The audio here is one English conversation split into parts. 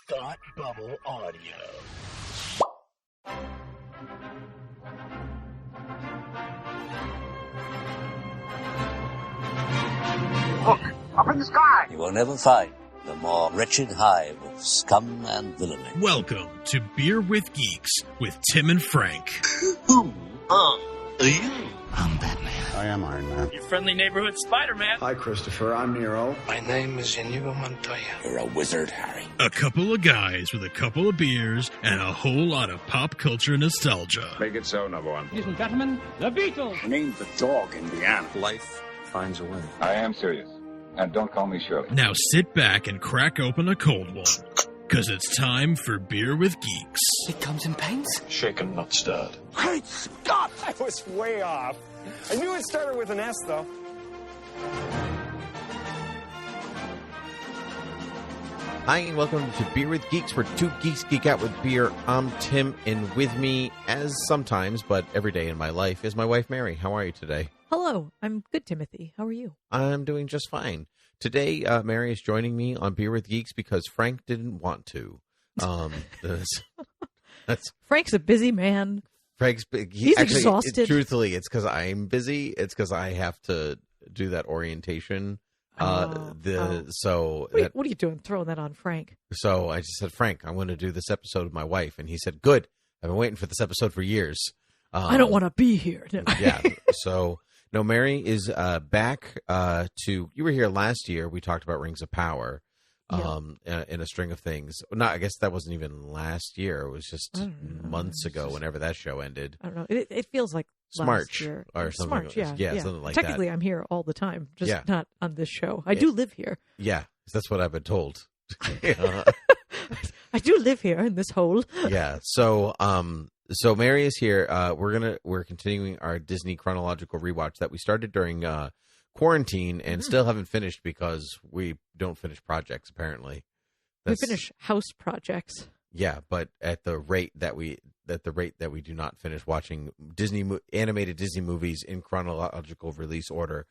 Thought Bubble Audio. Look, up in the sky. You will never find the more wretched hive of scum and villainy. Welcome to Beer with Geeks with Tim and Frank. Who are you? I'm Batman. I am Iron Man. Your friendly neighborhood Spider-Man. Hi, Christopher. I'm Nero. My name is Inigo Montoya. You're a wizard, Harry. A couple of guys with a couple of beers and a whole lot of pop culture nostalgia. Make it so, number one. Ladies and gentlemen, the Beatles. Named the dog Indiana. Life finds a way. I am serious. And don't call me Shirley. Now sit back and crack open a cold one, because it's time for Beer with Geeks. It comes in paints? Shaken, not stirred. Great Scott! I was way off. I knew it started with an S, though. Hi, and welcome to Beer with Geeks, where two geeks geek out with beer. I'm Tim, and with me, as sometimes, but every day in my life, is my wife, Mary. How are you today? Hello, I'm good, Timothy. How are you? I'm doing just fine. Today, Mary is joining me on Beer with Geeks because Frank didn't want to. That's Frank's a busy man. Frank's He's exhausted. Truthfully, it's because I'm busy. It's because I have to do that orientation. Wait, what are you doing? Throwing that on Frank? So I just said, Frank, I'm going to do this episode with my wife, and he said, "Good. I've been waiting for this episode for years." I don't want to be here. Yeah. So no, Mary is back. You were here last year. We talked about Rings of Power. In a string of things. I guess that wasn't even last year. It was just months ago, whenever that show ended. I don't know. It feels like March year. or something. March, yeah, something like Technically, that. I'm here all the time, just not on this show. I do live here. Yeah, that's what I've been told. I do live here in this hole. Yeah. So Mary is here. We're continuing our Disney chronological rewatch that we started during quarantine and still haven't finished because we don't finish projects. Apparently, we finish house projects. Yeah, but at the rate that we do not finish watching animated Disney movies in chronological release order.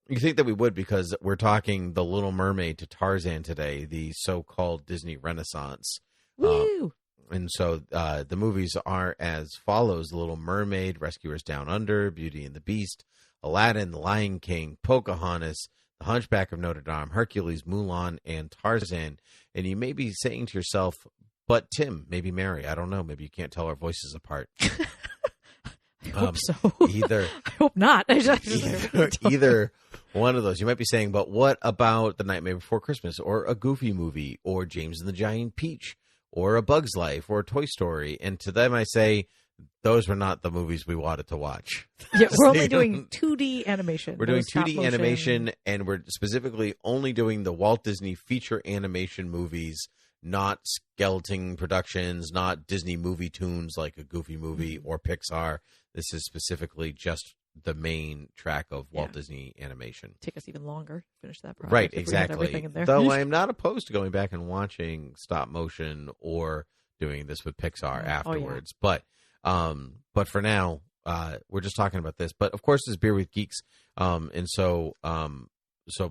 You think that we would, because we're talking The Little Mermaid to Tarzan today, the so-called Disney Renaissance. Woo! And so the movies are as follows: The Little Mermaid, Rescuers Down Under, Beauty and the Beast, Aladdin, The Lion King, Pocahontas, The Hunchback of Notre Dame, Hercules, Mulan, and Tarzan. And you may be saying to yourself, but Tim, maybe Mary, I don't know, maybe you can't tell our voices apart. I hope so. I hope not. Either one of those. You might be saying, but what about The Nightmare Before Christmas, or a Goofy movie, or James and the Giant Peach, or A Bug's Life, or Toy Story? And to them I say, those were not the movies we wanted to watch. Yeah, we're only doing 2D animation. We're doing 2D animation, and we're specifically only doing the Walt Disney feature animation movies, not skeleton productions, not Disney movie tunes like a Goofy movie or Pixar. This is specifically just the main track of Walt Disney animation. Take us even longer to finish that project. Right, exactly. Though I am not opposed to going back and watching stop motion or doing this with Pixar afterwards. But for now, we're just talking about this. But of course, this is Beer with Geeks, but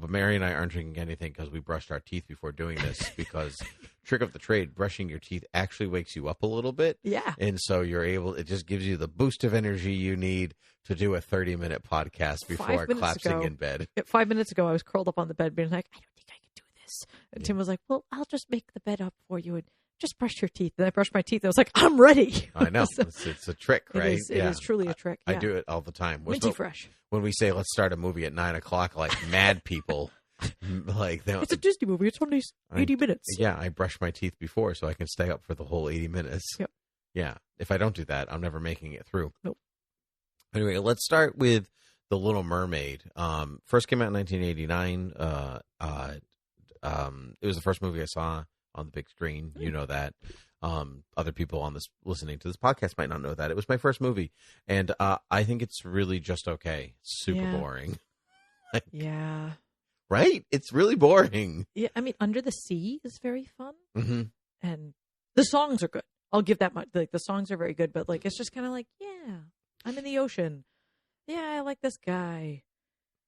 Mary and I aren't drinking anything because we brushed our teeth before doing this. Because trick of the trade, brushing your teeth actually wakes you up a little bit. Yeah, and so it just gives you the boost of energy you need to do a 30-minute podcast before collapsing in bed. 5 minutes ago, I was curled up on the bed, being like, I don't think I can do this. And Tim was like, "Well, I'll just make the bed up for you and just brush your teeth." And I brushed my teeth. And I was like, "I'm ready." I know. So, it's a trick, right? It is truly a trick. I do it all the time. Minty fresh. When we say, let's start a movie at 9 o'clock, like mad people, it's a Disney movie. It's only 80 minutes. Yeah, I brush my teeth before so I can stay up for the whole 80 minutes. Yep. Yeah. If I don't do that, I'm never making it through. Nope. Anyway, let's start with The Little Mermaid. First came out in 1989. It was the first movie I saw on the big screen. You know that. Other people listening to this podcast might not know that. It was my first movie, and I think it's really just okay. Super boring. Yeah. Right? It's really boring. Yeah, I mean, Under the Sea is very fun, and the songs are good. I'll give that much. Like, the songs are very good, but it's just kind of like, I'm in the ocean. Yeah, I like this guy.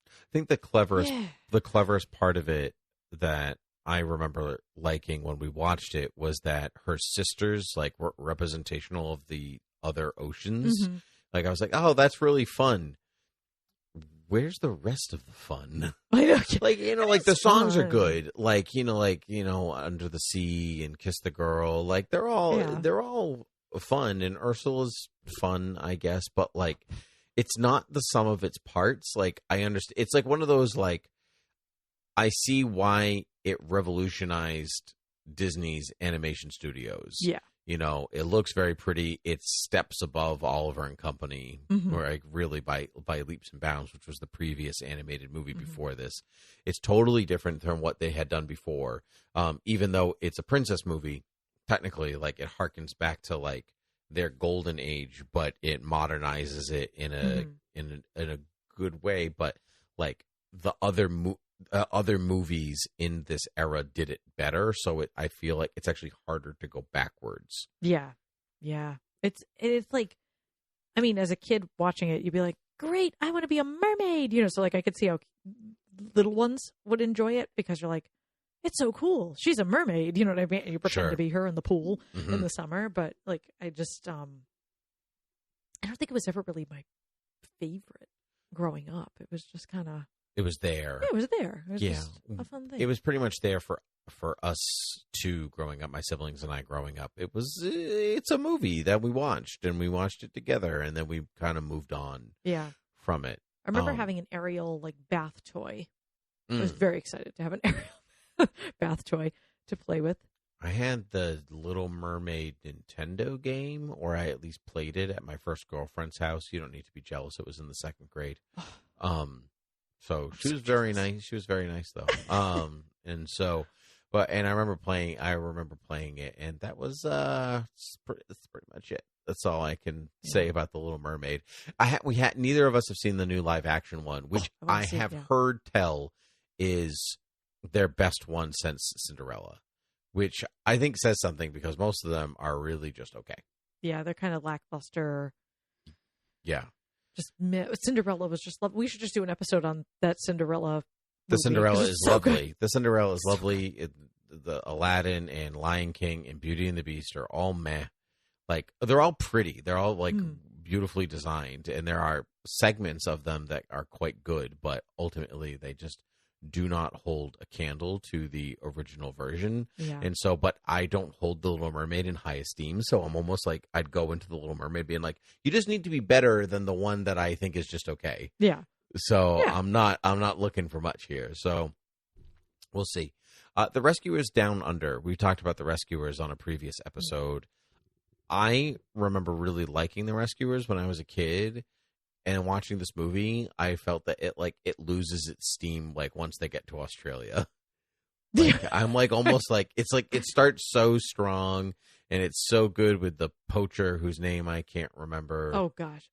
I think the cleverest part of it that I remember liking when we watched it was that her sisters like were representational of the other oceans. Mm-hmm. Like I was like, oh, that's really fun. Where's the rest of the fun? Like, like the songs are good. Like, Under the Sea and Kiss the Girl. Like they're all fun, and Ursula's fun, I guess, but like it's not the sum of its parts. Like I understand it's like one of those like I see why it revolutionized Disney's animation studios. Yeah. It looks very pretty. It steps above Oliver and Company, or like really by leaps and bounds, which was the previous animated movie before this. It's totally different from what they had done before. Even though it's a princess movie, technically, like it harkens back to like their golden age, but it modernizes it in a good way. But like the other movies in this era did it better, so I feel like it's actually harder to go backwards. Yeah. It's like, I mean, as a kid watching it, you'd be like, "Great, I want to be a mermaid." So like I could see how little ones would enjoy it because you're like, "It's so cool. She's a mermaid." You know what I mean? You pretend to be her in the pool in the summer, but like I just I don't think it was ever really my favorite growing up. It was just kind of. It was there. Yeah, it was there. It was just a fun thing. It was pretty much there for us two growing up, my siblings and I growing up. It's a movie that we watched, and we watched it together, and then we kind of moved on from it. I remember having an Ariel like bath toy. I was very excited to have an Ariel bath toy to play with. I had the Little Mermaid Nintendo game, or I at least played it at my first girlfriend's house. You don't need to be jealous. It was in the 2nd grade. So she was very nice. She was very nice though. And I remember playing it, and that was it's pretty much it. That's all I can say about the Little Mermaid. Neither of us have seen the new live action one, which I have heard tell is their best one since Cinderella, which I think says something because most of them are really just okay. Yeah, they're kind of lackluster. Yeah. Just Cinderella was just lovely. We should just do an episode on that Cinderella. The Cinderella is lovely. The Cinderella is lovely. The Aladdin and Lion King and Beauty and the Beast are all meh. Like they're all pretty. They're all like beautifully designed, and there are segments of them that are quite good, but ultimately they just do not hold a candle to the original version. Yeah. And so, but I don't hold The Little Mermaid in high esteem. So I'm almost like, I'd go into The Little Mermaid being like, you just need to be better than the one that I think is just okay. Yeah. So yeah. I'm not looking for much here. So we'll see. The Rescuers Down Under. We talked about The Rescuers on a previous episode. I remember really liking The Rescuers when I was a kid. And watching this movie, I felt that it loses its steam like once they get to Australia. Like, I'm like almost like it's like it starts so strong and it's so good with the poacher whose name I can't remember. Oh gosh,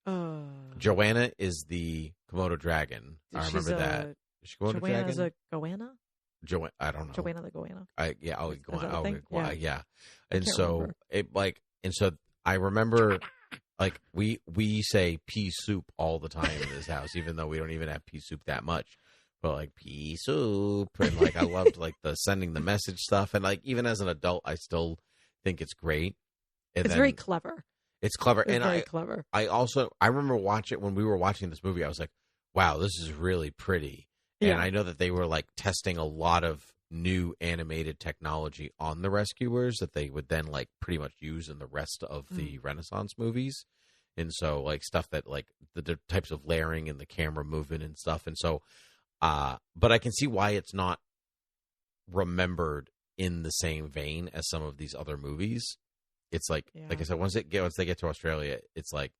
Joanna is the Komodo dragon. I remember that. Is she Komodo Joanna's dragon? a goanna. I don't know. Joanna the goanna. Yeah. And so I remember. Like, we say pea soup all the time in this house, even though we don't even have pea soup that much. But, like, pea soup. And, like, I loved, like, the sending the message stuff. And, like, even as an adult, I still think it's great. And it's very clever. It's clever. It's very clever. I remember when we were watching this movie, I was like, wow, this is really pretty. Yeah. And I know that they were, like, testing a lot of new animated technology on the Rescuers that they would then like pretty much use in the rest of the Renaissance movies. And so like stuff that like the types of layering and the camera movement and stuff. And so but I can see why it's not remembered in the same vein as some of these other movies. It's like like I said, once they get to Australia, it's like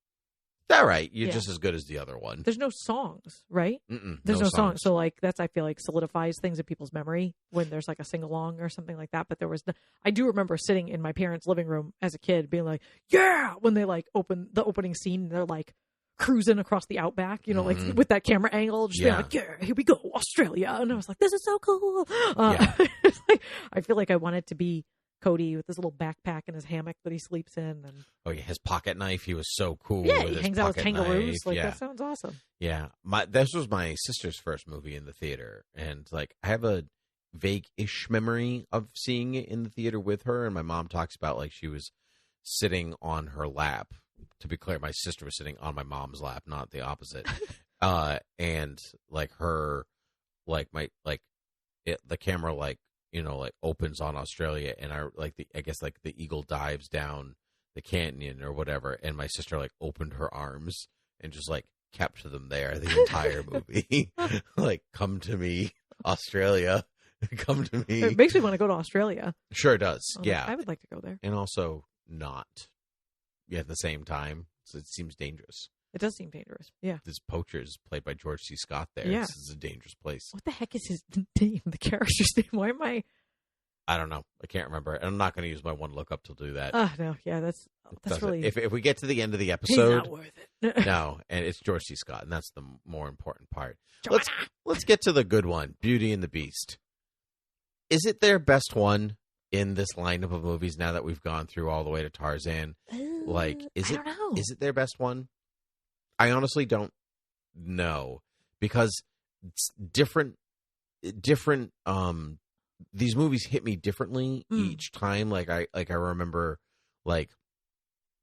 all right, you're just as good as the other one. There's no songs, right? There's no songs. So like that's I feel like solidifies things in people's memory when there's like a sing along or something like that. But there was I do remember sitting in my parents' living room as a kid being like, yeah, when they like open the opening scene, they're like cruising across the outback, you know, like with that camera angle, just being like, yeah, here we go, Australia. And I was like, this is so cool. It's like, I feel like I wanted to be Cody with his little backpack and his hammock that he sleeps in, and his pocket knife. He was so cool. Yeah, with he hangs out with kangaroos. Like that sounds awesome. Yeah, this was my sister's first movie in the theater, and like I have a vague-ish memory of seeing it in the theater with her, and my mom talks about like she was sitting on her lap. To be clear, my sister was sitting on my mom's lap, not the opposite. And like her, like the camera like opens on Australia, and I guess the eagle dives down the canyon or whatever, and my sister like opened her arms and just like kept them there the entire movie. Like, come to me, Australia. Come to me. It makes me want to go to Australia. Sure does. Yeah. I would like to go there. And also not at the same time. So it seems dangerous. It does seem dangerous. Yeah. This poacher is played by George C. Scott there. Yeah. This is a dangerous place. What the heck is his name? The character's name? Why am I don't know. I can't remember. And I'm not going to use my one lookup to do that. No. Yeah, that's really... If we get to the end of the episode... He's not worth it. No, and it's George C. Scott, and that's the more important part. Let's get to the good one, Beauty and the Beast. Is it their best one in this lineup of movies now that we've gone through all the way to Tarzan? I don't know. Is it their best one? I honestly don't know, because it's different. These movies hit me differently each time. Like I remember like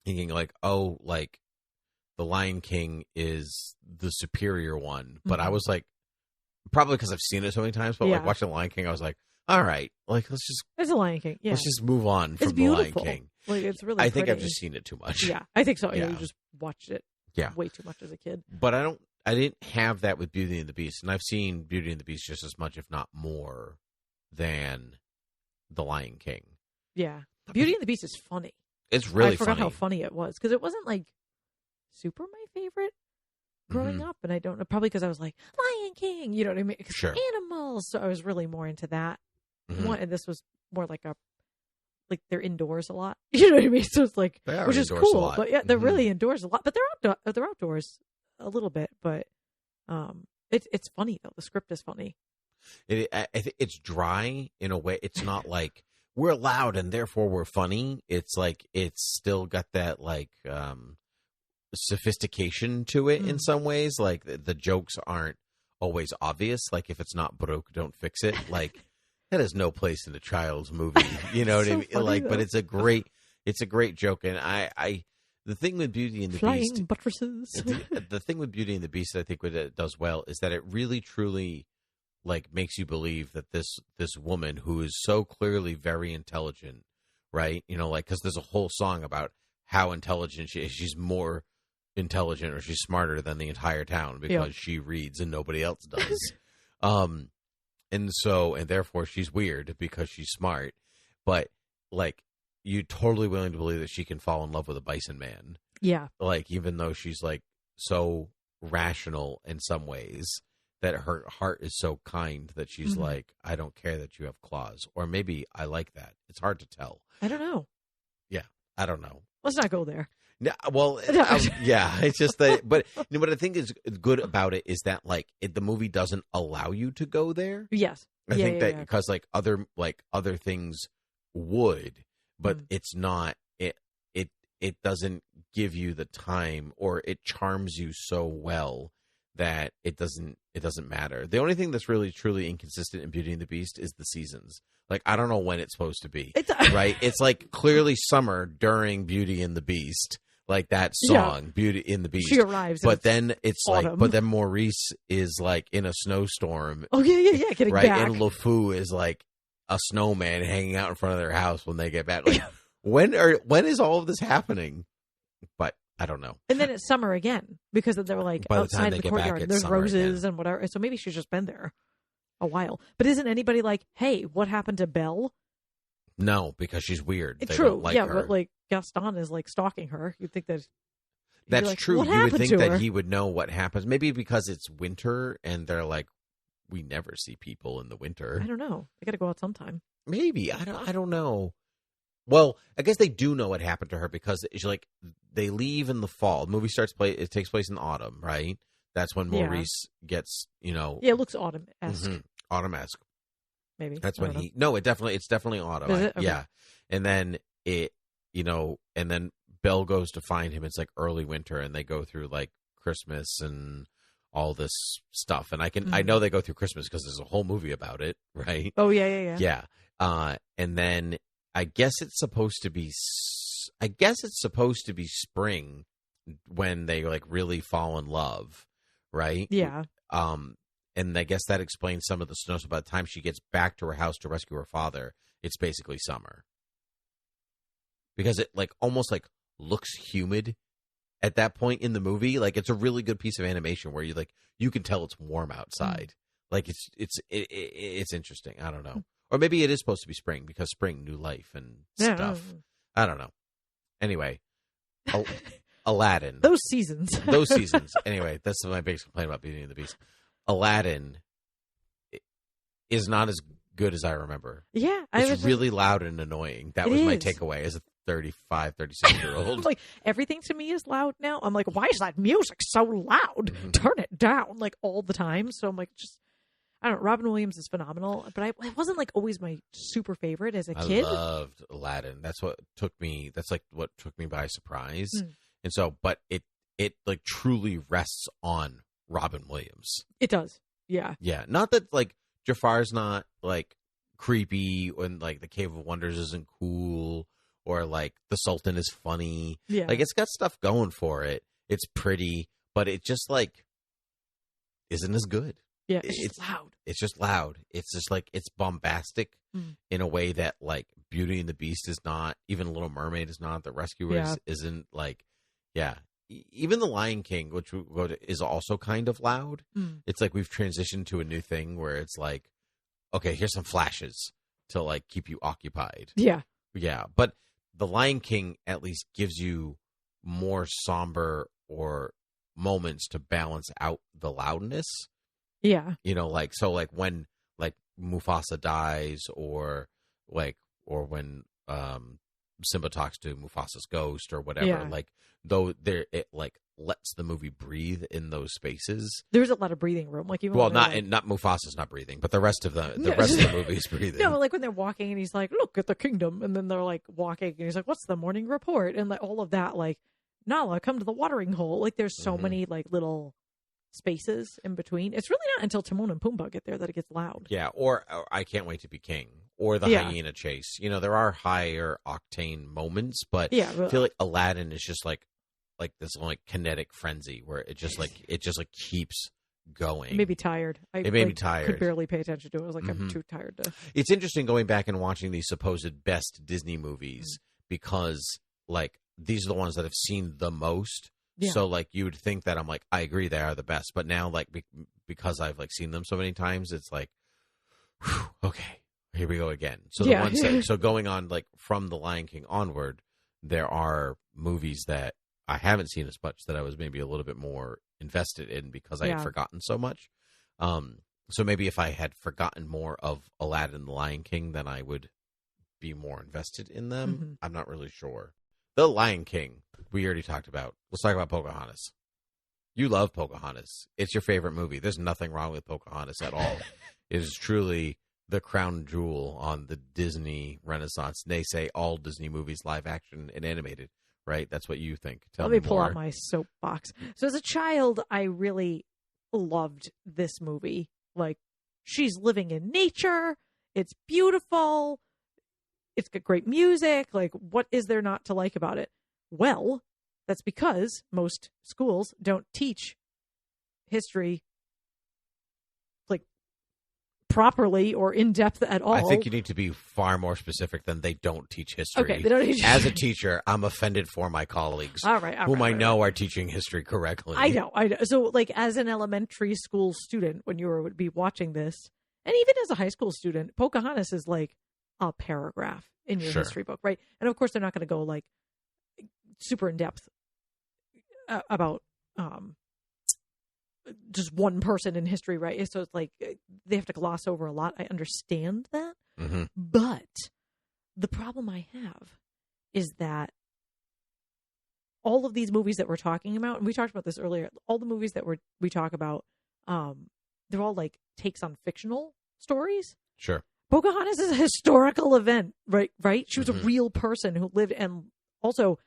thinking like, oh, like The Lion King is the superior one, but I was like, probably because I've seen it so many times. But like watching The Lion King, I was like, all right, like it's The Lion King. Yeah, let's just move on from The Lion King. Like, it's really. I think I've just seen it too much. Yeah, I think so. Yeah. You just watched it. Way too much as a kid. But I didn't have that with Beauty and the Beast, and I've seen Beauty and the Beast just as much, if not more, than The Lion King. Yeah, Beauty and the Beast is funny. It's really funny. I forgot how funny it was, because it wasn't like super my favorite growing up, and I don't know, probably because I was like Lion King, you know what I mean? Sure. Animals, so I was really more into that one, and this was more like they're indoors a lot. You know what I mean? So it's like, which is cool, but yeah, they're really indoors a lot, but they're outdoors a little bit, but it's funny though. The script is funny. I think it's dry in a way. It's not like we're loud and therefore we're funny. It's like it's still got that like sophistication to it in some ways. Like the jokes aren't always obvious. Like if it's not broke, don't fix it. Like that has no place in a child's movie. You know what I mean? Like, though. But it's a great joke. And the thing with Beauty and the Beast, buttresses. the thing with Beauty and the Beast that I think what it does well is that it really truly like makes you believe that this woman who is so clearly very intelligent, right? You know, like, because there's a whole song about how intelligent she is. She's more intelligent, or she's smarter than the entire town because she reads and nobody else does. And therefore she's weird because she's smart, but like you're totally willing to believe that she can fall in love with a bison man. Yeah. Like, even though she's like so rational in some ways, that her heart is so kind that she's like, I don't care that you have claws. Or maybe I like that. It's hard to tell. I don't know. Yeah. I don't know. Let's not go there. No, well, yeah, it's just that. But what I think is good about it is that the movie doesn't allow you to go there. Yes, I think that because other things would, but it's not. It doesn't give you the time, or it charms you so well that it doesn't matter. The only thing that's really truly inconsistent in Beauty and the Beast is the seasons. Like, I don't know when it's supposed to be. Right? It's like clearly summer during Beauty and the Beast. Like that song, Beauty and the Beast. She arrives. But then it's autumn. but then Maurice is like in a snowstorm. Oh, yeah, getting right? back. And LeFou is like a snowman hanging out in front of their house when they get back. Like, when is all of this happening? But I don't know. And then it's summer again, because they were like outside the courtyard. There's roses and whatever. So maybe she's just been there a while. But isn't anybody like, hey, what happened to Belle? No, because she's weird. They True. don't like her. But like Gaston is like stalking her. You'd think that's like, true. You would think that he would know what happens. Maybe because it's winter and they're like, we never see people in the winter. I don't know. They got to go out sometime. Maybe. I don't know. Well, I guess they do know what happened to her, because it's like they leave in the fall. The movie it takes place in the autumn, right? That's when Maurice gets, Yeah, it looks autumn-esque. Autumn-esque. Maybe. That's when it's definitely autumn. Is it? Okay. Yeah. And then and then Belle goes to find him. It's like early winter, and they go through like Christmas and all this stuff. And I know they go through Christmas because there's a whole movie about it, right? Oh, yeah. Yeah. And then I guess it's supposed to be spring when they like really fall in love, right? Yeah. And I guess that explains some of the snow. So by the time she gets back to her house to rescue her father, it's basically summer. Because it like almost like looks humid at that point in the movie. Like it's a really good piece of animation where you can tell it's warm outside. Like it's interesting. I don't know. Or maybe it is supposed to be spring because spring, new life and stuff. I don't know. Anyway, Aladdin. Those seasons. Anyway, that's my biggest complaint about Beauty and the Beast. Aladdin is not as good as I remember. Yeah. It's really loud and annoying. That was my takeaway as a 36 year old. Like everything to me is loud now. I'm like, why is that music so loud? Turn it down like all the time. So I'm like, I don't know. Robin Williams is phenomenal, but it wasn't like always my super favorite as a kid. I loved Aladdin. That's what took me by surprise. And so, but it like truly rests on Robin Williams. It does. Yeah. Yeah. Not that like Jafar's not like creepy and like the Cave of Wonders isn't cool or like the Sultan is funny. Yeah. Like it's got stuff going for it. It's pretty, but it just like isn't as good. Yeah. It's loud. It's just loud. It's just like it's bombastic in a way that like Beauty and the Beast is not, even Little Mermaid is not, The Rescuers isn't like, even The Lion King, which is also kind of loud. It's like we've transitioned to a new thing where it's like, okay, here's some flashes to like keep you occupied. Yeah. Yeah. But The Lion King at least gives you more somber or moments to balance out the loudness. Yeah. You know, like, so like when like Mufasa dies or when Simba talks to Mufasa's ghost or whatever, like though it like lets the movie breathe in those spaces. There's a lot of breathing room. Like even not Mufasa's not breathing, but the rest of the movie is breathing. No, like when they're walking and he's like, look at the kingdom, and then they're like walking and he's like, what's the morning report? And like all of that, like Nala, come to the watering hole. Like there's so many like little spaces in between. It's really not until Timon and Pumbaa get there that it gets loud. Yeah, or I Can't Wait to Be King, or the hyena chase. You know, there are higher octane moments, but I feel like Aladdin is just like this like kinetic frenzy where it just like keeps going. It made me tired. It made me tired. Could barely pay attention to it. I was like, I'm too tired to. It's interesting going back and watching these supposed best Disney movies because like these are the ones that I've seen the most. Yeah. So like you would think that I'm like, I agree they are the best, but now like because I've like seen them so many times, it's like, whew, okay, here we go again. So the ones that, so going on like from The Lion King onward, there are movies that I haven't seen as much that I was maybe a little bit more invested in because I had forgotten so much. So maybe if I had forgotten more of Aladdin and The Lion King, then I would be more invested in them. I'm not really sure. The Lion King, we already talked about. Let's talk about Pocahontas. You love Pocahontas. It's your favorite movie. There's nothing wrong with Pocahontas at all. It is truly the crown jewel on the Disney Renaissance. They say all Disney movies, live action and animated, right? That's what you think. Let me pull out my soapbox. So as a child, I really loved this movie. Like, she's living in nature. It's beautiful. It's got great music. Like, what is there not to like about it? Well, that's because most schools don't teach history like properly or in depth at all. I think you need to be far more specific than they don't teach history. Okay, they don't teach As a teacher, I'm offended for my colleagues whom I know are teaching history correctly. I know. So, like, as an elementary school student, when you would be watching this, and even as a high school student, Pocahontas is like a paragraph in your history book, right? And of course, they're not going to go like super in depth about just one person in history, right? So it's like they have to gloss over a lot. I understand that, but the problem I have is that all of these movies that we're talking about, and we talked about this earlier, all the movies that we talk about, they're all like takes on fictional stories. Sure. Pocahontas is a historical event, right? She was a real person who lived, and also,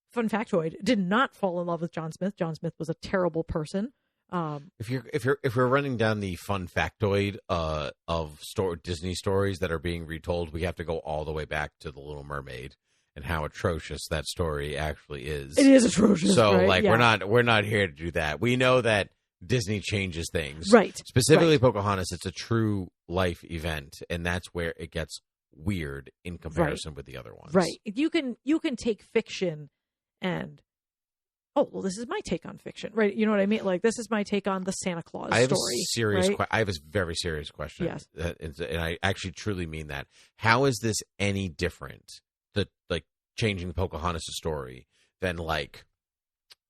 fun factoid, did not fall in love with John Smith. John Smith was a terrible person. If we're running down the fun factoid of Disney stories that are being retold, we have to go all the way back to The Little Mermaid and how atrocious that story actually is. It is atrocious. So right? we're not here to do that. We know that Disney changes things. Right. Specifically Pocahontas, it's a true life event, and that's where it gets weird in comparison with the other ones. Right. You can take fiction and this is my take on fiction, right? You know what I mean? Like, this is my take on the Santa Claus story. I have a very serious question. Yes. And I actually truly mean that. How is this any different, changing Pocahontas' story, than, like,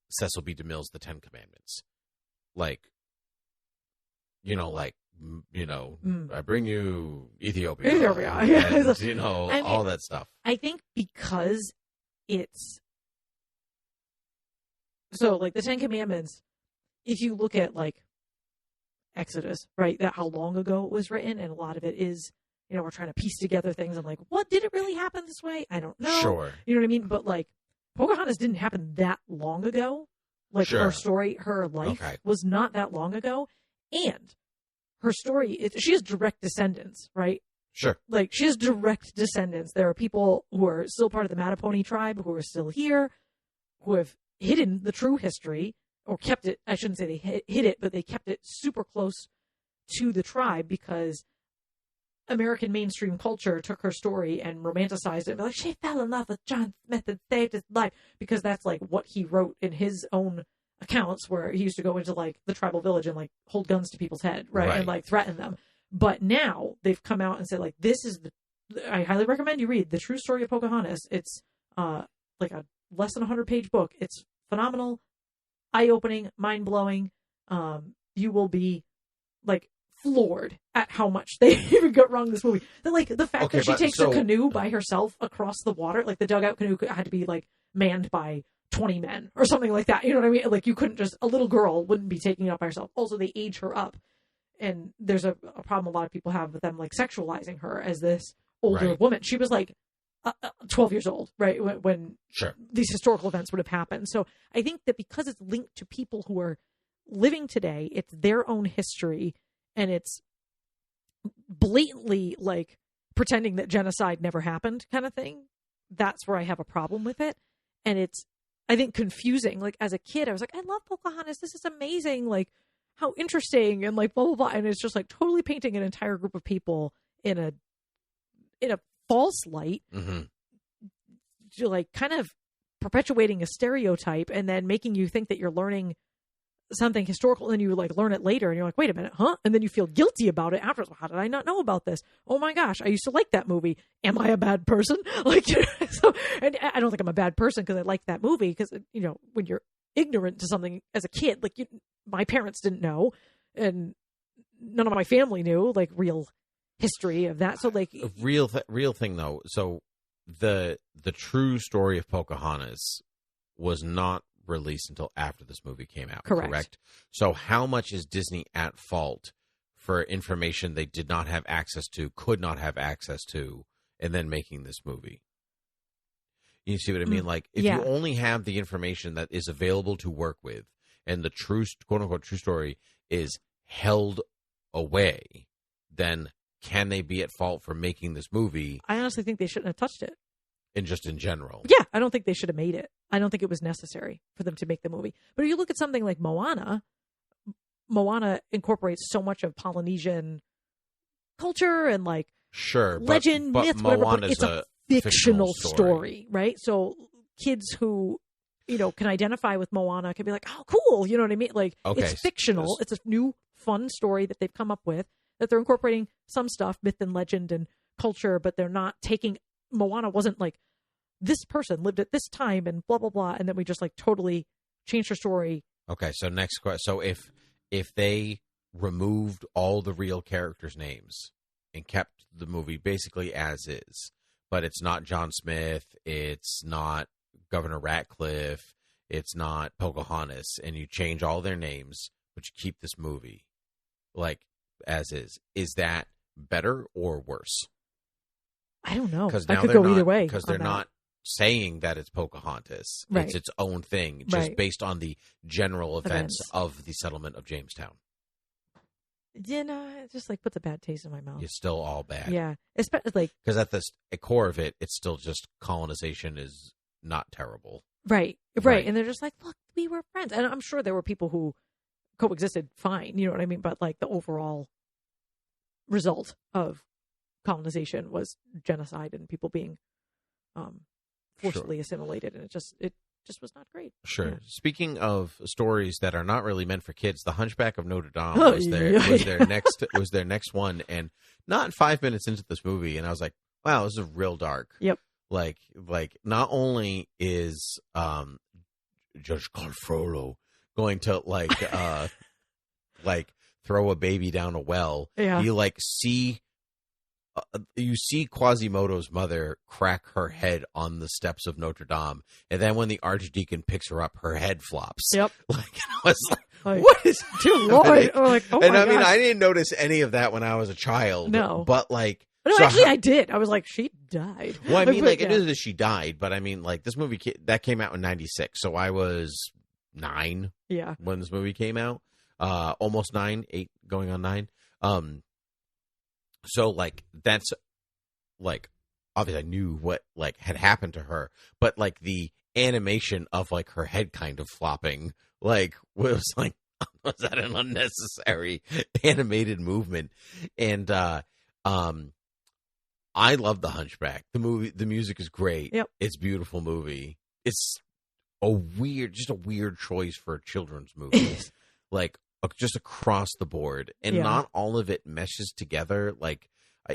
Cecil B. DeMille's The Ten Commandments? I bring you Ethiopia. And, all that stuff. I think because it's... So, like, the Ten Commandments, if you look at, like, Exodus, right, that how long ago it was written, and a lot of it is, we're trying to piece together things. I'm like, what, did it really happen this way? I don't know. Sure. You know what I mean? But, like, Pocahontas didn't happen that long ago. Like, sure. Her story, her life was not that long ago. And her story, she has direct descendants, right? Sure. Like, she has direct descendants. There are people who are still part of the Mattapony tribe who are still here, who have hidden the true history, or kept it. I shouldn't say they hid it, but they kept it super close to the tribe because American mainstream culture took her story and romanticized it. Like, she fell in love with John Smith and saved his life, because that's like what he wrote in his own accounts, where he used to go into like the tribal village and like hold guns to people's head, right? And like threaten them. But now they've come out and said, like, this is I highly recommend you read The True Story of Pocahontas. It's like a less than 100-page book. It's phenomenal, eye-opening, mind-blowing. You will be like floored at how much they even got wrong in this movie. The fact that she takes a canoe by herself across the water, like the dugout canoe had to be like manned by 20 men or something like that. You know what I mean? Like, you couldn't just, a little girl wouldn't be taking it up by herself. Also, they age her up, and there's a problem a lot of people have with them like sexualizing her as this older woman. She was like 12 years old, right? When these historical events would have happened. So I think that because it's linked to people who are living today, it's their own history, and it's blatantly like pretending that genocide never happened kind of thing. That's where I have a problem with it. And it's, I think, confusing. Like, as a kid, I was like, I love Pocahontas. This is amazing. Like, how interesting, and like blah, blah, blah. And it's just like totally painting an entire group of people in a false light, like kind of perpetuating a stereotype, and then making you think that you're learning something historical, and you like learn it later, and you're like, wait a minute, huh? And then you feel guilty about it afterwards. Well, how did I not know about this? Oh my gosh, I used to like that movie. Am I a bad person? Like, so, and I don't think I'm a bad person because I like that movie, because when you're ignorant to something as a kid, like my parents didn't know, and none of my family knew like real history of that. So like real thing though. So the true story of Pocahontas was not released until after this movie came out. Correct? So how much is Disney at fault for information they did not have access to, could not have access to, and then making this movie? You see what I mean? Like, if you only have the information that is available to work with, and the true, quote unquote, true story is held away, then can they be at fault for making this movie? I honestly think they shouldn't have touched it. And just in general. Yeah, I don't think they should have made it. I don't think it was necessary for them to make the movie. But if you look at something like Moana incorporates so much of Polynesian culture and like legend, myth, whatever. But it's a fictional story, right? So kids who can identify with Moana can be like, oh, cool. You know what I mean? Like, it's fictional. It's a new, fun story that they've come up with, that they're incorporating some stuff, myth and legend and culture, but they're not taking... Moana wasn't like, this person lived at this time and blah, blah, blah, and then we just like totally changed her story. Okay, so next question. So if they removed all the real characters' names and kept the movie basically as is, but it's not John Smith, it's not Governor Ratcliffe, it's not Pocahontas, and you change all their names, but you keep this movie like as is that better or worse? I don't know. I could go either way. Because they're not saying that it's Pocahontas. Right. It's its own thing, just Right. based on the general events of the settlement of Jamestown. Yeah, no, it just like puts a bad taste in my mouth. It's still all bad. Yeah, especially like because at the core of it, it's still just colonization is not terrible. Right. And they're just like, look, we were friends, and I'm sure there were people who coexisted fine. You know what I mean? But like the overall result of colonization was genocide and people being forcibly assimilated, and it just was not great. Sure. Yeah. Speaking of stories that are not really meant for kids, The Hunchback of Notre Dame Oh, was their next one, and not 5 minutes into this movie, and I was like, wow, this is real dark. Yep. Like not only is Judge Carl Frollo going to like throw a baby down a well, you see Quasimodo's mother crack her head on the steps of Notre Dame, and then when the archdeacon picks her up, her head flops. Yep. Like, I was like, what is dear Lord? Like, oh and my I mean, gosh. I didn't notice any of that when I was a child. No. But like, no, actually, I did. I was like, she died. Well, I mean, like, yeah. it is that she died, but I mean, like, this movie that came out in '96, so I was 9. Yeah. When this movie came out, almost 9, 8, going on 9. So like that's like obviously I knew what like had happened to her, but like the animation of like her head kind of flopping like was like, was that an unnecessary animated movement? And I love The Hunchback. The movie, the music is great. Yep. It's a beautiful movie. It's a weird choice for a children's movie. Like just across the board, and not all of it meshes together. Like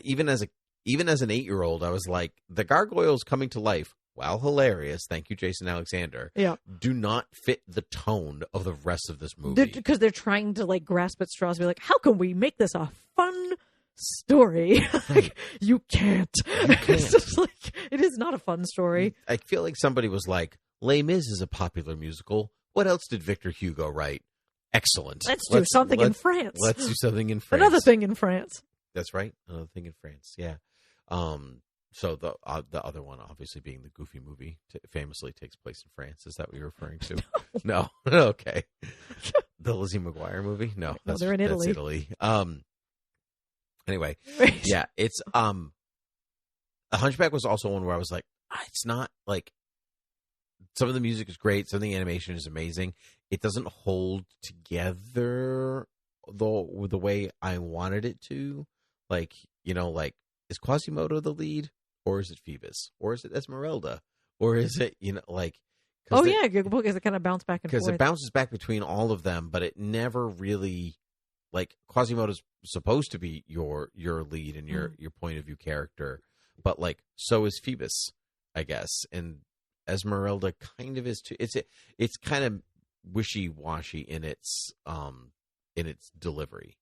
even as an 8-year-old, I was like, the gargoyles coming to life, while hilarious, thank you, Jason Alexander, do not fit the tone of the rest of this movie. Because they're trying to like grasp at straws, be like, how can we make this a fun story? Like, you can't. It's just like, it is not a fun story. I feel like somebody was like, Les Mis is a popular musical. What else did Victor Hugo write? Excellent. Let's do something in France. Let's do something in France. Another thing in France. That's right. Another thing in France. Yeah. So the other one, obviously, being the Goofy movie, famously takes place in France. Is that what you're referring to? No. Okay. The Lizzie McGuire movie? No, they're in Italy. That's Italy. Anyway, Right. yeah, it's The Hunchback was also one where I was like, it's not like, some of the music is great, some of the animation is amazing. It doesn't hold together the way I wanted it to. Like, you know, like, is Quasimodo the lead, or is it Phoebus, or is it Esmeralda, or is it, you know, like? Because it kind of bounce back and forth. Because it bounces back between all of them, but it never really, like, Quasimodo's supposed to be your lead and your point of view character, but like, so is Phoebus, I guess, and Esmeralda kind of is too. It's kind of wishy-washy in its delivery.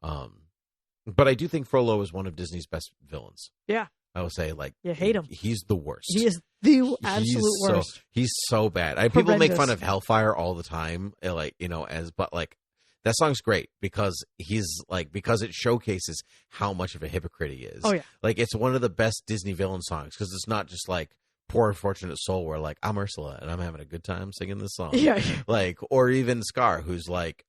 But I do think Frollo is one of Disney's best villains. Yeah. I will say, like, you hate him. He's the worst. He is the absolute worst. He's so bad. People make fun of Hellfire all the time, like, you know, but like, that song's great because because it showcases how much of a hypocrite he is. Oh yeah. Like, it's one of the best Disney villain songs because it's not just like Poor Unfortunate Soul where like, I'm Ursula and I'm having a good time singing this song. Yeah. Like, or even Scar, who's like,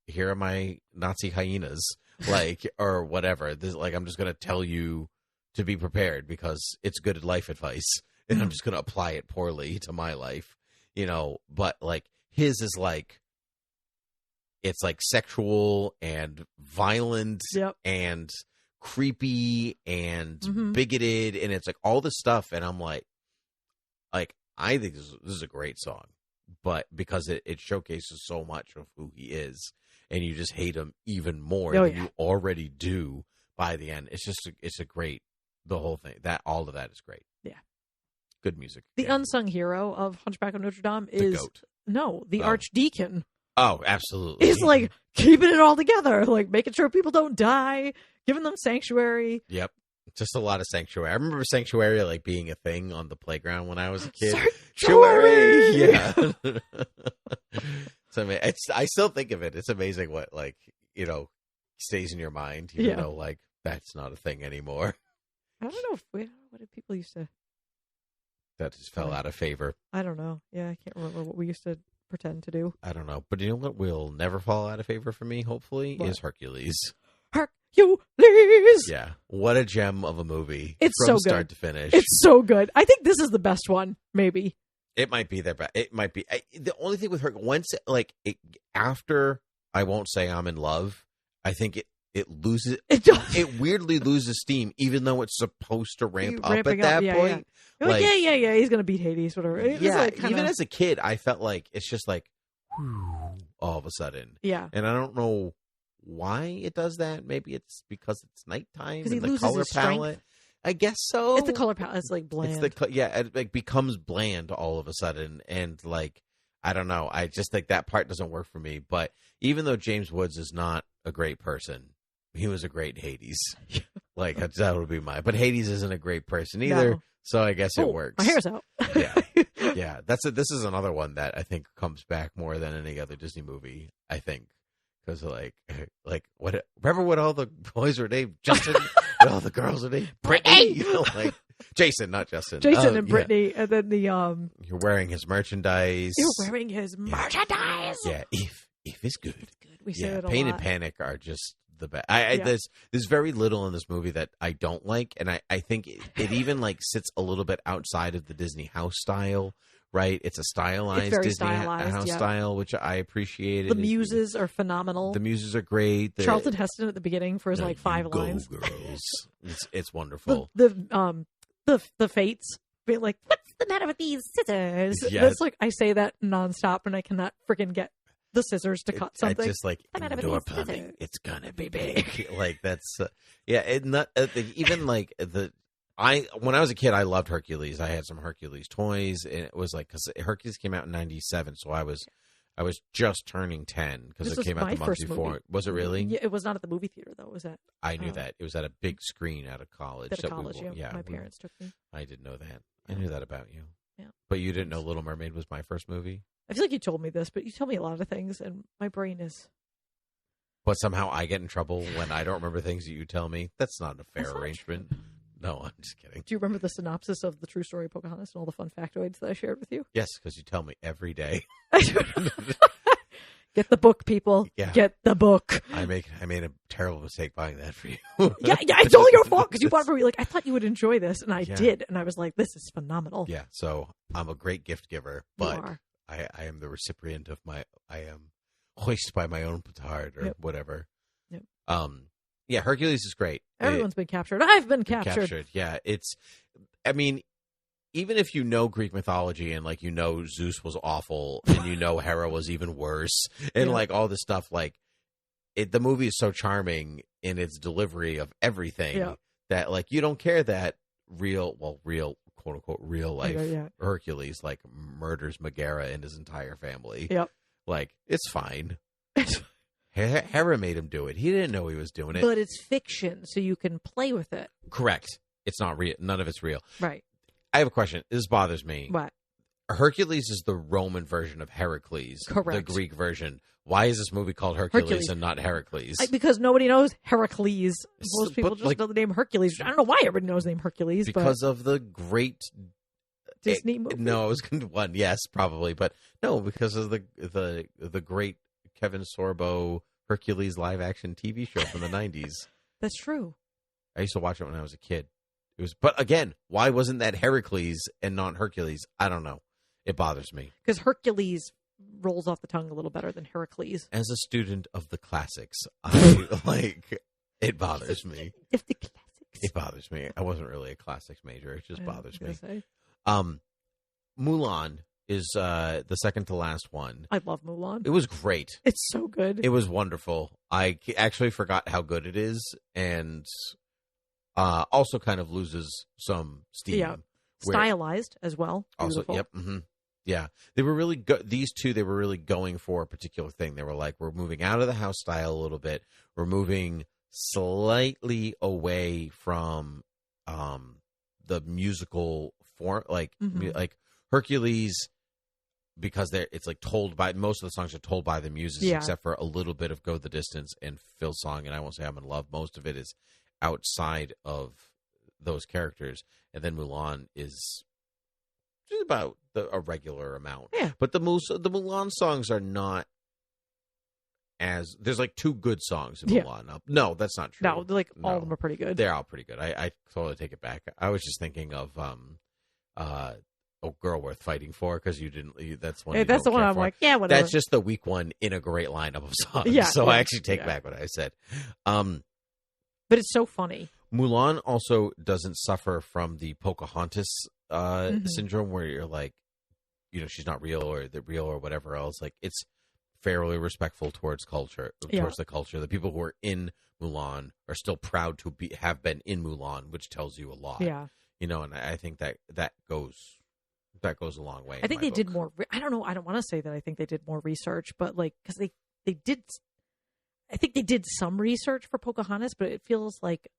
here are my Nazi hyenas, like, or whatever. This, like, I'm just going to tell you to be prepared because it's good life advice and I'm just going to apply it poorly to my life, you know, but like his is like, it's like sexual and violent and creepy and bigoted, and it's like all this stuff, and I'm like I think this is a great song, but because it showcases so much of who he is, and you just hate him even more than you already do by the end. It's a great, the whole thing, that all of that is great. Yeah, good music. The unsung hero of Hunchback of Notre Dame is the Archdeacon. Oh, absolutely. He's like keeping it all together, like making sure people don't die, giving them sanctuary. Yep. Just a lot of sanctuary. I remember sanctuary like being a thing on the playground when I was a kid. Sanctuary! Yeah. So I still think of it. It's amazing what, like, you know, stays in your mind, even though like that's not a thing anymore. I don't know what did people used to. that just fell out of favor. I don't know. Yeah, I can't remember what we used to pretend to do. I don't know. But you know what will never fall out of favor for me, hopefully, What? is Hercules. Hercules! Yeah. What a gem of a movie. It's from so good. start to finish. It's so good. I think this is the best one, maybe. It might be their best. It might be. The only thing with her, after I won't say I'm in love, I think it loses. It weirdly loses steam, even though it's supposed to ramp up at that point. Yeah. Yeah. He's gonna beat Hades, whatever. Even as a kid, I felt like it's just like, whew, all of a sudden. Yeah. And I don't know why it does that. Maybe it's because it's nighttime and the color palette. Strength. I guess so. It's the color palette. It's like bland. It becomes bland all of a sudden, and I don't know. I just think that part doesn't work for me. But even though James Woods is not a great person, he was a great Hades. That would be but Hades isn't a great person either. No. So I guess it works. My hair's out. Yeah. This is another one that I think comes back more than any other Disney movie. I think. Because what? Remember what all the boys were named? Justin. What all the girls were named? Brittany. Jason, not Justin. Jason and Brittany, and then the You're wearing his merchandise. Yeah, if is good. It's good. We say it a Pain lot. and Panic are just the best. There's very little in this movie that I don't like, and I think it even sits a little bit outside of the Disney house style. Right, it's a stylized Disney house style, which I appreciate. The muses are phenomenal. The muses are great. Charlton Heston at the beginning for his 5 lines. Girls, it's wonderful. The fates being like, "What's the matter with these scissors?" Yes. That's I say that nonstop, and I cannot freaking get the scissors to cut something. It's just indoor plumbing. It's gonna be big. That's even when I was a kid, I loved Hercules. I had some Hercules toys, and it was because Hercules came out in '97, so I was just turning 10 because it came out the month before. Movie. Was it really? Yeah, it was not at the movie theater though. Was that? I knew that it was at a big screen at a college. My parents took me. I didn't know that. I knew that about you. Yeah, but you didn't know Little Mermaid was my first movie. I feel like you told me this, but you tell me a lot of things, and my brain is. But somehow I get in trouble when I don't remember things that you tell me. That's not a fair arrangement. No, I'm just kidding. Do you remember the synopsis of the true story of Pocahontas and all the fun factoids that I shared with you? Yes, because you tell me every day. Get the book, people. Yeah. Get the book. I made a terrible mistake buying that for you. yeah, it's all your fault because you bought it for me. I thought you would enjoy this, and I did. And I was like, this is phenomenal. Yeah, so I'm a great gift giver, but I am the recipient of I am hoisted by my own petard or whatever. Yep. Yeah, Hercules is great. Everyone's been captured. I've been captured. Yeah, even if you know Greek mythology and Zeus was awful and Hera was even worse and all this stuff, the movie is so charming in its delivery of everything that you don't care that real quote unquote real life Hercules murders Megara and his entire family. Yep. It's fine. Hera made him do it. He didn't know he was doing it. But it's fiction, so you can play with it. Correct. It's not real. None of it's real. Right. I have a question. This bothers me. What? Hercules is the Roman version of Heracles. Correct. The Greek version. Why is this movie called Hercules and not Heracles? Because nobody knows Heracles. Most people just know the name Hercules. I don't know why everybody knows the name Hercules. Because of the great Disney movie? No, I was going to one. Yes, probably. But no, because of the great Kevin Sorbo Hercules live action TV show from the 90s. That's true. I used to watch it when I was a kid. But again, why wasn't that Heracles and not Hercules? I don't know. It bothers me. Because Hercules rolls off the tongue a little better than Heracles. As a student of the classics, it bothers me. If the classics. It bothers me. I wasn't really a classics major. It just bothers me. Say. Mulan is the second to last one. I love Mulan. It was great. It's so good. It was wonderful. I actually forgot how good it is, and also kind of loses some steam. Yeah, stylized as well. Beautiful. Also, yep. Mm-hmm. Yeah, they were really these two. They were really going for a particular thing. They were we're moving out of the house style a little bit. We're moving slightly away from the musical form, like Hercules. Because it's told by most of the songs are told by the muses, except for a little bit of "Go the Distance" and Phil's song, and I won't say I'm in love. Most of it is outside of those characters, and then Mulan is just about a regular amount. Yeah. But the Mulan songs are not as there's like 2 good songs in Mulan. Yeah. No, that's not true. No, like all of them are pretty good. They're all pretty good. I totally take it back. I was just thinking of Girl Worth Fighting For, because that's one. That's the one I'm like, yeah, whatever. That's just the weak one in a great lineup of songs. Yeah, so I actually take back what I said. But it's so funny. Mulan also doesn't suffer from the Pocahontas syndrome, where you're like, she's not real or they're real or whatever else. Like, it's fairly respectful towards the culture. The people who are in Mulan are still proud to have been in Mulan, which tells you a lot. Yeah. And I think that goes a long way. I think they did more. I don't know. I don't want to say that I think they did more research, but like, because they did. I think they did some research for Pocahontas, but it feels like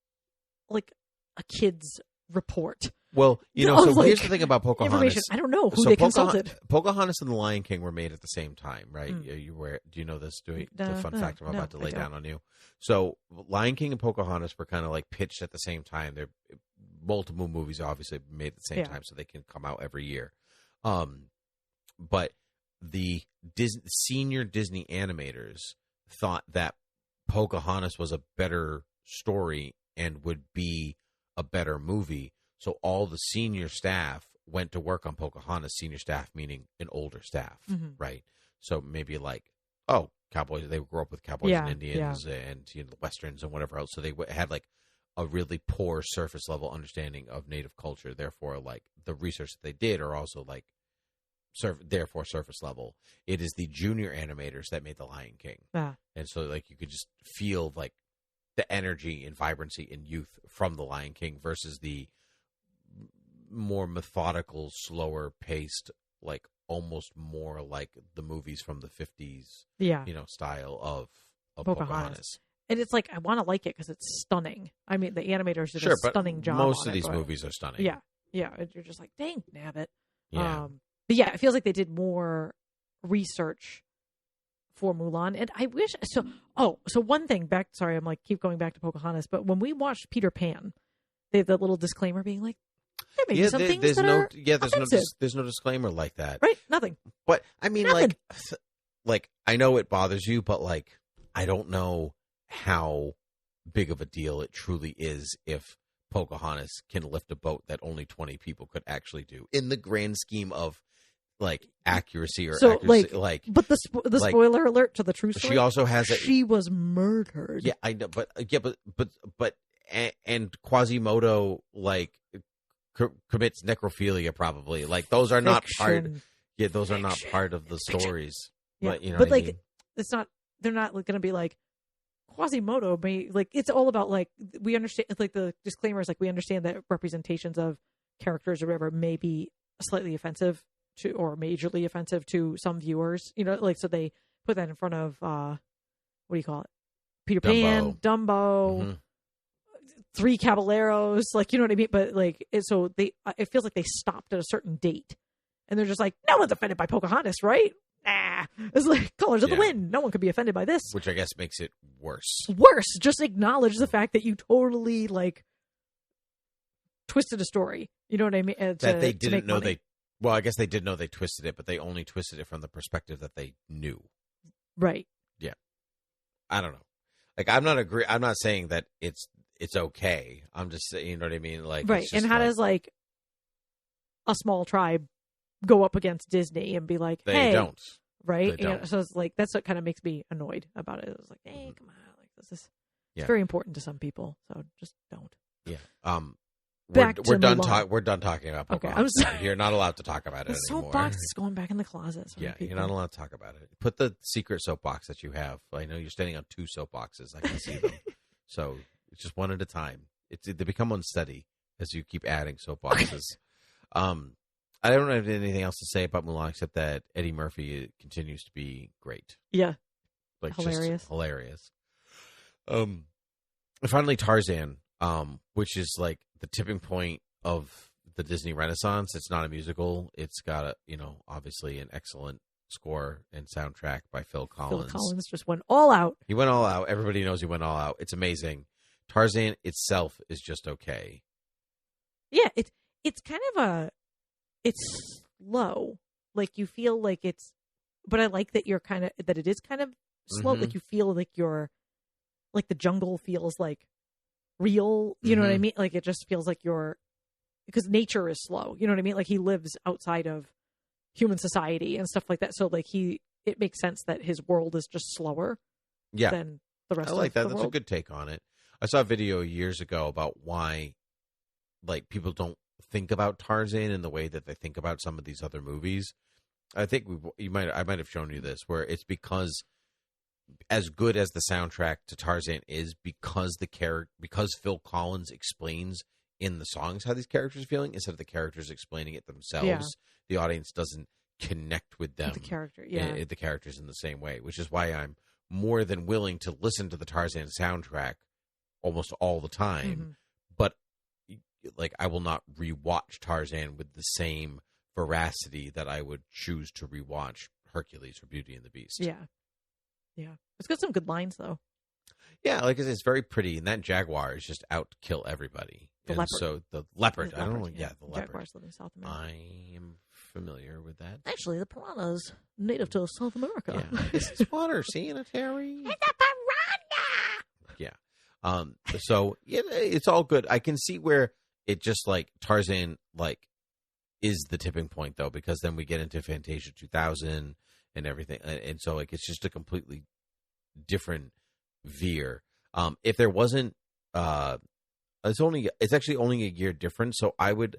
a kid's report. Well, so here's the thing about Pocahontas. I don't know who they consulted. Pocahontas and The Lion King were made at the same time, right? Do you know this? The fun fact I'm about to lay down on you. So Lion King and Pocahontas were kind of like pitched at the same time. They're multiple movies, obviously, made at the same time, so they can come out every year. But the senior Disney animators thought that Pocahontas was a better story and would be a better movie. So all the senior staff went to work on Pocahontas. Senior staff meaning an older staff, right? So maybe like, cowboys. They grew up with cowboys and Indians and the westerns and whatever else. So they had like a really poor surface level understanding of Native culture. Therefore, like the research that they did are also like therefore surface level. It is the junior animators that made The Lion King, and so like you could just feel like the energy and vibrancy and youth from The Lion King versus the more methodical, slower paced, like almost more like the movies from the 50s, style of Pocahontas. And it's like, I want to like it because it's stunning. I mean, the animators did a stunning job. Most of these movies are stunning. Yeah. Yeah. You're just like, dang, nabbit. Yeah. But yeah, it feels like they did more research for Mulan. And I wish, so one thing sorry, I'm like, keep going back to Pocahontas, but when we watched Peter Pan, they have that little disclaimer being like, there may be some things that are offensive. There's no disclaimer like that. Right? Nothing. But I mean, like I know it bothers you, but like, I don't know how big of a deal it truly is if Pocahontas can lift a boat that only 20 people could actually do in the grand scheme of like accuracy or accuracy. But the spoiler alert to the true story. She also has she was murdered. Yeah, I know, but and Quasimodo like commits necrophilia probably. Like those are not part. Yeah, those are not part of the stories. Yeah. But you know, but like, I mean? It's not. They're not going to be like Quasimodo. May like it's all about like we understand. It's like the disclaimer is like we understand that representations of characters or whatever may be slightly offensive to or majorly offensive to some viewers. You know, like so they put that in front of what do you call it? Peter Pan, Dumbo. 3 Caballeros, like, you know what I mean? But like, it feels like they stopped at a certain date and they're just like, no one's offended by Pocahontas, right? Nah, it's like Colors of the Wind. No one could be offended by this. Which I guess makes it worse. Just acknowledge the fact that you totally like twisted a story. You know what I mean? That they didn't know well, I guess they did know they twisted it, but they only twisted it from the perspective that they knew. Right. Yeah. I don't know. Like, I'm not saying that it's okay. I'm just saying, you know what I mean? Like, right. And how does like a small tribe go up against Disney and be like, hey, they don't. Right. They don't. So it's like, that's what kind of makes me annoyed about it. It's like, hey, come on. Like it's very important to some people. So just don't. Yeah. We're done talking about Pocahontas. Okay, I'm sorry. You're not allowed to talk about it the anymore. Soapbox is going back in the closet. Yeah, you're not allowed to talk about it. Put the secret soapbox that you have. I know you're standing on 2 soapboxes. I can see them. So it's just one at a time. They become unsteady as you keep adding soapboxes. I don't have anything else to say about Mulan except that Eddie Murphy continues to be great. Yeah, like hilarious. Just hilarious. And finally, Tarzan, which is like the tipping point of the Disney Renaissance. It's not a musical. It's got obviously an excellent score and soundtrack by Phil Collins. Phil Collins just went all out. He went all out. Everybody knows he went all out. It's amazing. Tarzan itself is just okay. Yeah, it's kind of it's slow. Like you feel like it's, but I like that that it is kind of slow. Like you feel like like the jungle feels like real. You know what I mean? Like it just feels like because nature is slow. You know what I mean? Like he lives outside of human society and stuff like that. So like it makes sense that his world is just slower than the rest of the world. I like that. That's a good take on it. I saw a video years ago about why like people don't think about Tarzan in the way that they think about some of these other movies. I think I might have shown you this, where it's because as good as the soundtrack to Tarzan is, because Phil Collins explains in the songs how these characters are feeling instead of the characters explaining it themselves, the audience doesn't connect with them, the characters in the same way, which is why I'm more than willing to listen to the Tarzan soundtrack almost all the time, but like I will not rewatch Tarzan with the same veracity that I would choose to rewatch Hercules or Beauty and the Beast. Yeah, it's got some good lines though. Yeah, like it's very pretty, and that jaguar is just out to kill everybody. Leopard. So the leopard, I don't know. Yeah, the leopard. Jaguars live in South America. I am familiar with that. Actually, the piranha's native to South America. Yeah, it's water. Seeing a Terry. It's a piranha. Yeah. So it's all good. I can see where it just like Tarzan like is the tipping point though, because then we get into Fantasia 2000 and everything, and so like it's just a completely different veer. If there wasn't, it's actually only a year difference. So I would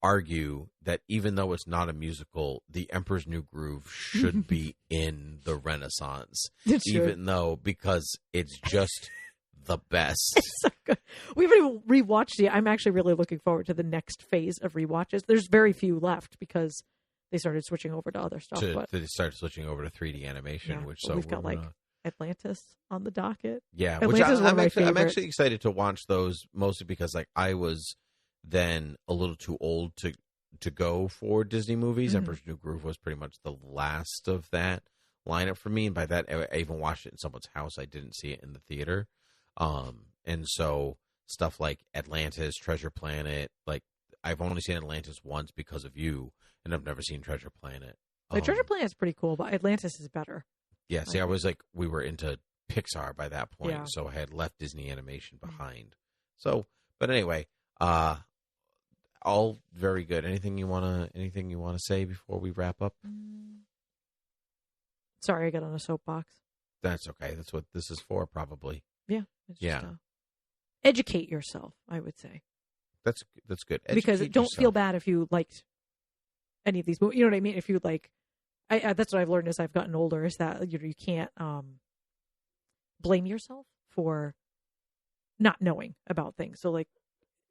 argue that even though it's not a musical, The Emperor's New Groove should be in the Renaissance, because it's just the best. It's so good. We haven't even rewatched it. I'm actually really looking forward to the next phase of rewatches. There's very few left because they started switching over to other stuff. They started switching over to 3D animation, we've got like Atlantis on the docket. Yeah, Atlantis which I'm actually excited to watch those, mostly because like I was then a little too old to go for Disney movies. Emperor's New Groove was pretty much the last of that lineup for me, and by that I even watched it in someone's house. I didn't see it in the theater. And so stuff like Atlantis, Treasure Planet, like I've only seen Atlantis once because of you, and I've never seen Treasure Planet. Treasure Planet is pretty cool, but Atlantis is better. Yeah, see, I was like, we were into Pixar by that point, so I had left Disney Animation behind. So, but anyway, all very good. Anything you wanna say before we wrap up? Sorry, I got on a soapbox. That's okay. That's what this is for, probably. Yeah. Educate yourself, I would say. That's good. Because don't feel bad if you liked any of these movies. You know what I mean? If you like, that's what I've learned as I've gotten older, is that you can't blame yourself for not knowing about things. So like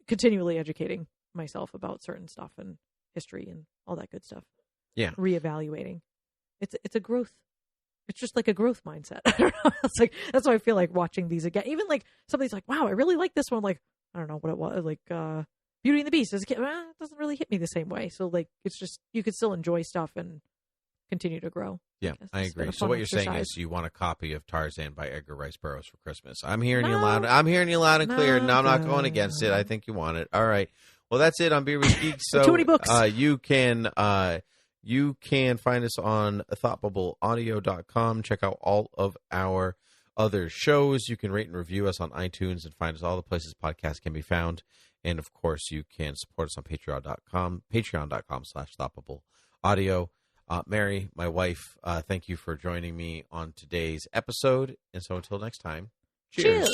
continually educating myself about certain stuff and history and all that good stuff. Yeah. Reevaluating. It's a growth. It's just like a growth mindset. I don't know. It's like, that's why I feel like watching these again. Even like somebody's like, wow, I really like this one. Like, I don't know what it was. Like Beauty and the Beast as a kid, it doesn't really hit me the same way. So like, it's just, you could still enjoy stuff and continue to grow. Yeah, I agree. So what you're saying is you want a copy of Tarzan by Edgar Rice Burroughs for Christmas. I'm hearing you loud and clear. No, I'm not going against it. I think you want it. All right. Well, that's it on Beer with Geeks. So too many books. You can find us on thoughtbubbleaudio.com. Check out all of our other shows. You can rate and review us on iTunes and find us all the places podcasts can be found. And, of course, you can support us on patreon.com/thoughtbubbleaudio. Mary, my wife, thank you for joining me on today's episode. And so until next time, cheers.